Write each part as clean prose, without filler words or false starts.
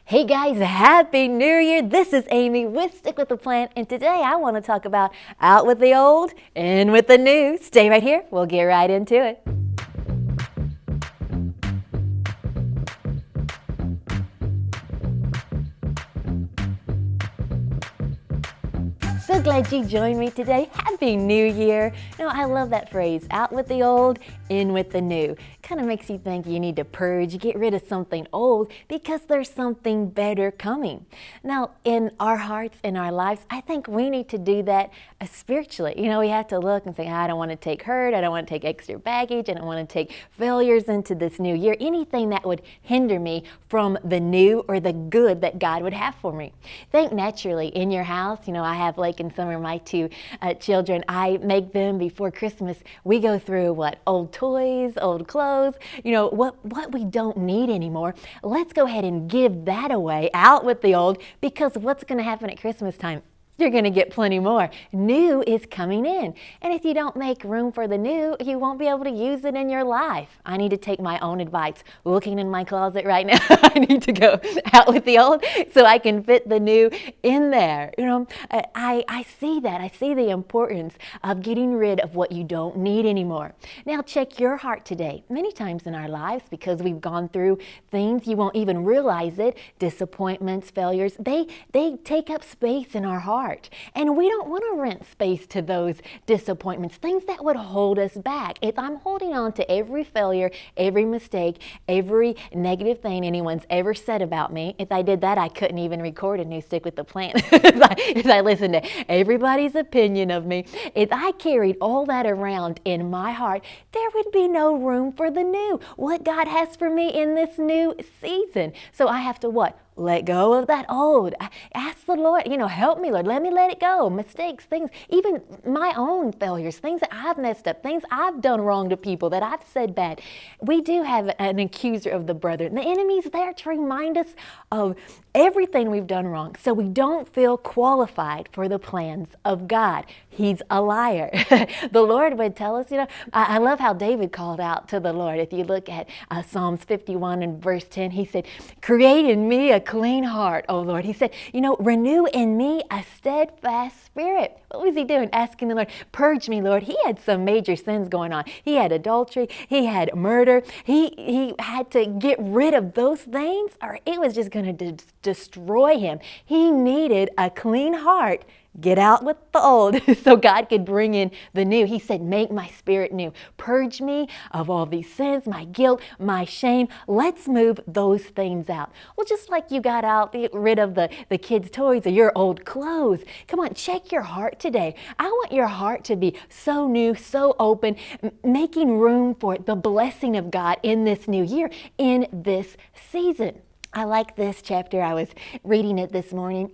Hey guys, Happy New Year. This is Amy with Stick with the Plan, and today I want to talk about out with the old, in with the new. Stay right here. We'll get right into it. So glad you joined me today. Happy New Year. I love that phrase, out with the old, in with the new. Kind of makes you think you need to purge, get rid of something old because there's something better coming. Now, in our hearts, in our lives, I think we need to do that spiritually. We have to look and say, I don't want to take hurt, I don't want to take extra baggage, I don't want to take failures into this new year, anything that would hinder me from the new or the good that God would have for me. Think naturally in your house. I have Lake and Summer, my two children. I make them before Christmas. We go through old toys, old clothes, what we don't need anymore. Let's go ahead and give that away, out with the old, because what's going to happen at Christmas time? You're going to get plenty more. New is coming in. And if you don't make room for the new, you won't be able to use it in your life. I need to take my own advice. Looking in my closet right now, I need to go out with the old so I can fit the new in there. I see that. I see the importance of getting rid of what you don't need anymore. Now check your heart today. Many times in our lives, because we've gone through things, you won't even realize it, disappointments, failures, they take up space in our heart. And we don't want to rent space to those disappointments, things that would hold us back. If I'm holding on to every failure, every mistake, every negative thing anyone's ever said about me, if I did that, I couldn't even record a new Stick with the Plan. if I listened to everybody's opinion of me, if I carried all that around in my heart, there would be no room for the new, what God has for me in this new season. So I have to what? Let go of that old. Ask the Lord, help me, Lord. Let me let it go. Mistakes, things, even my own failures, things that I've messed up, things I've done wrong to people that I've said bad. We do have an accuser of the brethren. The enemy's there to remind us of everything we've done wrong so we don't feel qualified for the plans of God. He's a liar. The Lord would tell us, I love how David called out to the Lord. If you look at Psalms 51 and verse 10, he said, create in me a clean heart, O Lord. He said, renew in me a steadfast spirit. What was he doing? Asking the Lord, purge me, Lord. He had some major sins going on. He had adultery. He had murder. He had to get rid of those things or it was just going to destroy him. He needed a clean heart. Get out with the old so God could bring in the new. He said, make my spirit new. Purge me of all these sins, my guilt, my shame. Let's move those things out. Well, just like you got rid of the kids' toys or your old clothes. Come on, check your heart today. I want your heart to be so new, so open, making room for the blessing of God in this new year, in this season. I like this chapter. I was reading it this morning.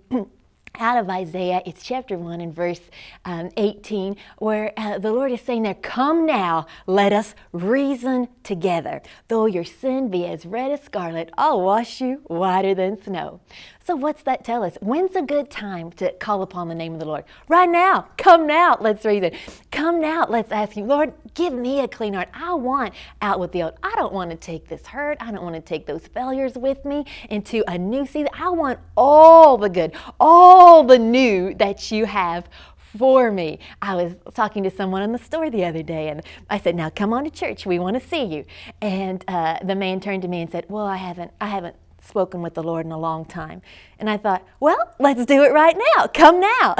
Out of Isaiah, it's chapter 1 and verse 18, where the Lord is saying there, come now, let us reason together. Though your sin be as red as scarlet, I'll wash you whiter than snow. So what's that tell us? When's a good time to call upon the name of the Lord? Right now. Come now. Let's reason. Come now. Let's ask him, Lord, give me a clean heart. I want out with the old. I don't want to take this hurt. I don't want to take those failures with me into a new season. I want all the good, all the new that you have for me. I was talking to someone in the store the other day and I said, now come on to church. We want to see you. And the man turned to me and said, well, I haven't spoken with the Lord in a long time. And I thought, well, let's do it right now. Come now.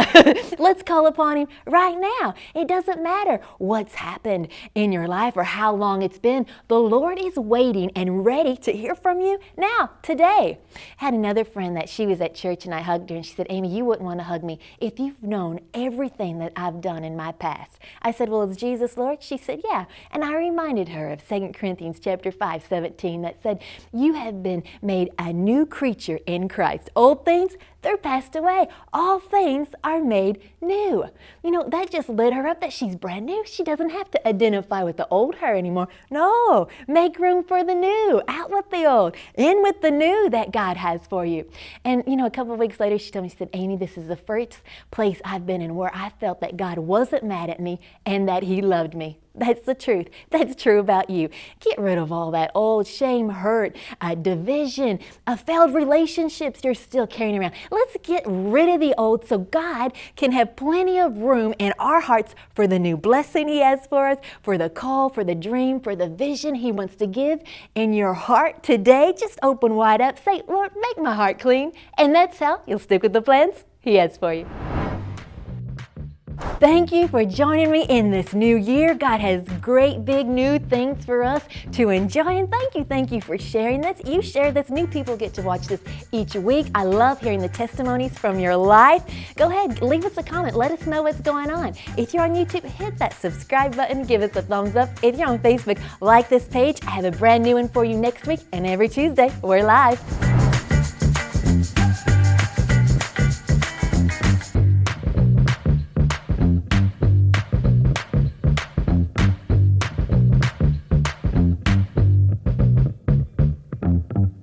Let's call upon him right now. It doesn't matter what's happened in your life or how long it's been. The Lord is waiting and ready to hear from you now, today. I had another friend that she was at church and I hugged her and she said, Amy, you wouldn't want to hug me if you've known everything that I've done in my past. I said, well, is Jesus Lord? She said, yeah. And I reminded her of 2 Corinthians chapter 5:17 that said, you have been made a new creature in Christ. Old things, they're passed away. All things are made new. That just lit her up that she's brand new. She doesn't have to identify with the old her anymore. No, make room for the new. Out with the old, in with the new that God has for you. And a couple of weeks later, she told me, she said, Amy, this is the first place I've been in where I felt that God wasn't mad at me and that He loved me. That's the truth. That's true about you. Get rid of all that old shame, hurt, division, failed relationships you're still carrying around. Let's get rid of the old so God can have plenty of room in our hearts for the new blessing He has for us, for the call, for the dream, for the vision He wants to give in your heart today. Just open wide up. Say, Lord, make my heart clean. And that's how you'll stick with the plans He has for you. Thank you for joining me in this new year. God has great big new things for us to enjoy, and thank you for sharing this. You share this, new people get to watch this each week. I love hearing the testimonies from your life. Go ahead, leave us a comment. Let us know what's going on. If you're on YouTube, hit that subscribe button. Give us a thumbs up. If you're on Facebook, like this page. I have a brand new one for you next week, and every Tuesday, we're live.